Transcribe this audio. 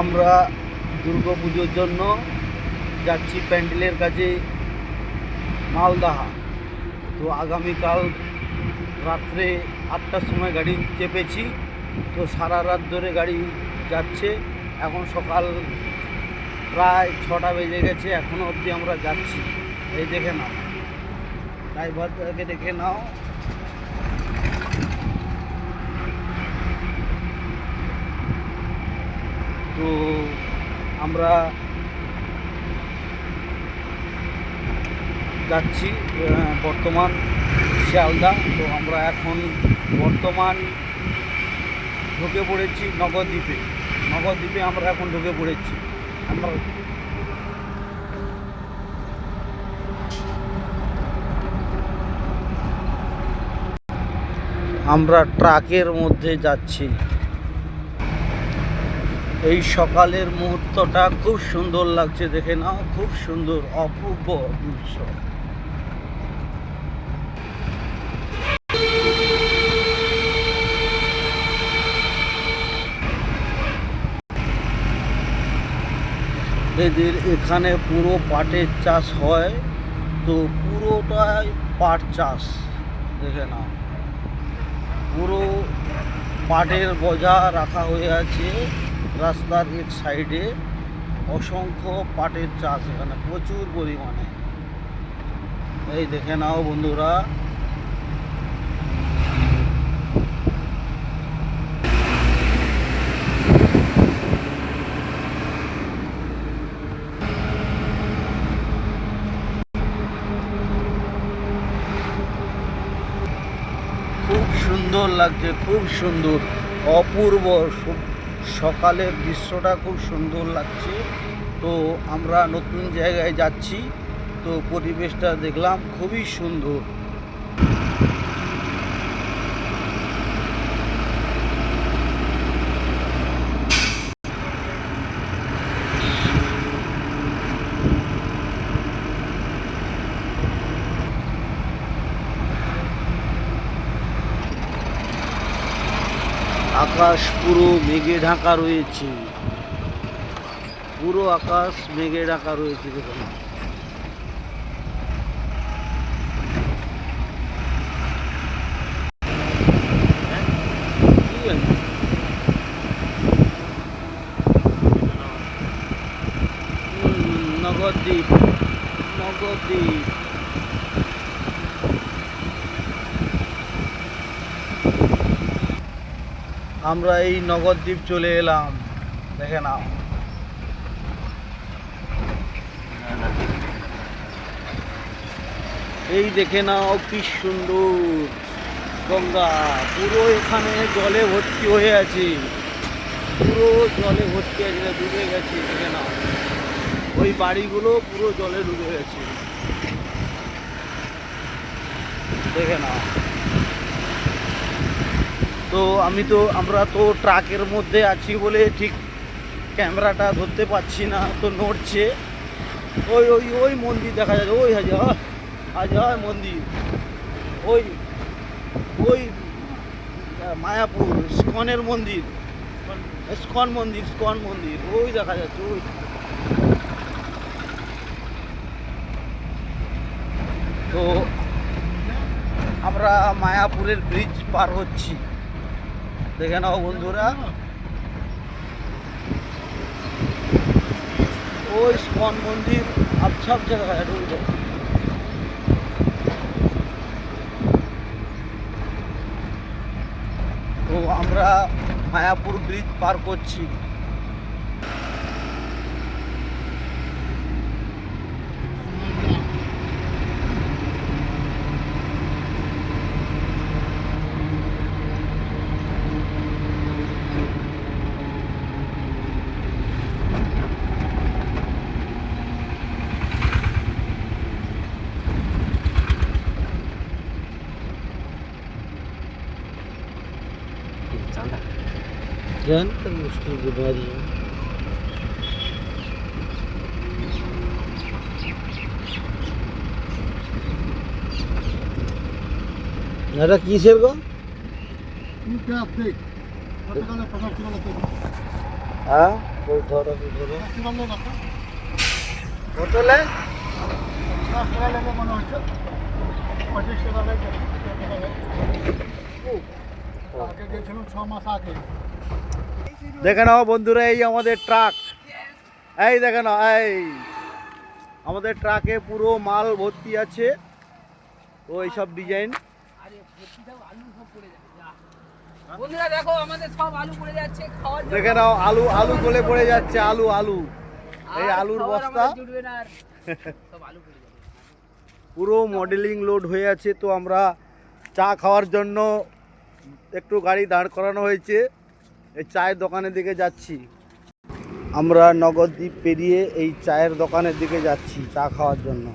আমরা দুর্গাপুজোর জন্য যাচ্ছি প্যান্ডেলের কাছে মালদাহা। তো আগামীকাল রাত্রে 8টার সময় গাড়ি চেপেছি, তো সারা রাত ধরে গাড়ি যাচ্ছে। এখন সকাল প্রায় 6টা বেজে গেছে, এখনও অবধি আমরা যাচ্ছি। এই দেখে নাও, ড্রাইভারকে দেখে নাও। তো আমরা যাচ্ছি বর্তমান শিয়ালদা। তো আমরা এখন বর্তমান ঢুকে পড়েছি নগরদ্বীপে আমরা এখন ঢুকে পড়েছি। আমরা ট্রাকের মধ্যে যাচ্ছি। এই সকালের মুহূর্তটা খুব সুন্দর লাগছে, দেখে নাও, খুব সুন্দর অপূর্ব দৃশ্য। এদের এখানে পুরো পাটের চাষ হয়, তো পুরোটাই পাট চাষ। দেখে নাও, পুরো পাটের বোঝা রাখা হয়ে আছে রাস্তার এক সাইডে। অসংখ্য পাটের চাষ এখানে প্রচুর পরিমাণে। এই দেখে নাও বন্ধুরা, খুব সুন্দর লাগছে, খুব সুন্দর, অপূর্ব সকালের দৃশ্যটা খুব সুন্দর লাগছে। তো আমরা নতুন জায়গায় যাচ্ছি, তো পরিবেশটা দেখলাম খুবই সুন্দর। আকাশ পুরো মেঘে ঢাকা রয়েছে, পুরো আকাশ মেঘে ঢাকা রয়েছে। দেখুন, নগরদ্বীপ। আমরা এই নগরদ্বীপ চলে এলাম, দেখে নাও। এই দেখে নাও কি সুন্দর গঙ্গা, পুরো এখানে জলে ভর্তি হয়ে আছে, পুরো জলে ভর্তি আছে, ডুবে গেছে। দেখে নাও, ওই বাড়িগুলো পুরো জলে ডুবে গেছে, দেখে নাও। তো আমরা তো ট্রাকের মধ্যে আছি বলে ঠিক ক্যামেরাটা ধরতে পারছি না, তো নড়ছে। ওই ওই ওই মন্দির দেখা যাচ্ছে, ওই হাজার মন্দির, ওই ওই মায়াপুর স্কনের মন্দির, স্কন মন্দির ওই দেখা যাচ্ছে। ওই তো আমরা মায়াপুরের ব্রিজ পার হচ্ছি, দেখে নাও বন্ধুরা। ওই স্কন মন্দির আবছা দেখা যায়। তো আমরা মায়াপুর ব্রিজ পার করছি। Jangan mesti berbari. Ada kisir kok? Ini apa? Hah? বোতলে দেখে নাও বন্ধুরা, এই আমাদের ট্রাক, এই দেখে নাও, এই আমাদের ট্রাকে পুরো মাল ভর্তি আছে। তো এইসব ডিজাইন বন্ধুরা দেখো আমাদের সব আলু পড়ে যাচ্ছে খাওয়ার জন্য। দেখে নাও, আলু আলু গলে পড়ে যাচ্ছে, আলু আলু, এই আর আলুর খাবার বস্তা আমাদের জুটবে না আর। সব আলু পড়ে যাবে। পুরো মডেলিং লোড হয়ে আছে। তো আমরা চা খাওয়ার জন্য একটু গাড়ি দাঁড় করানো হয়েছে, এই চায়ের দোকানের দিকে যাচ্ছি। আমরা নগরদ্বীপ পেরিয়ে এই চায়ের দোকানের দিকে যাচ্ছি চা খাওয়ার জন্য।